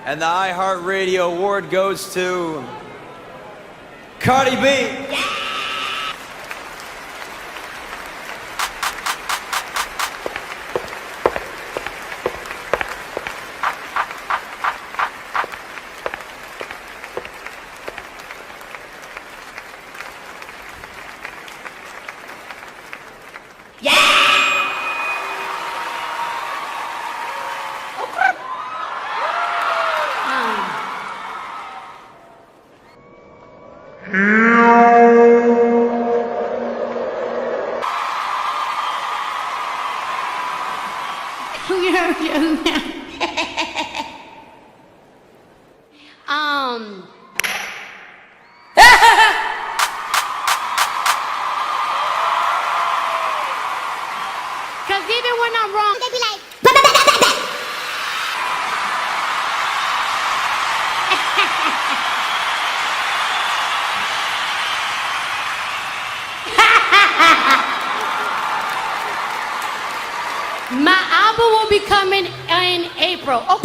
And the iHeartRadio award goes to Cardi B. Because even when I'm wrong, they be like, my album will be coming in April. Oh.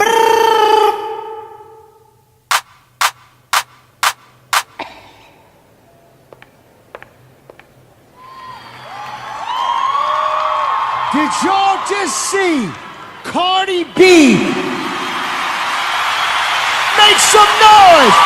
Did y'all just see Cardi B make some noise?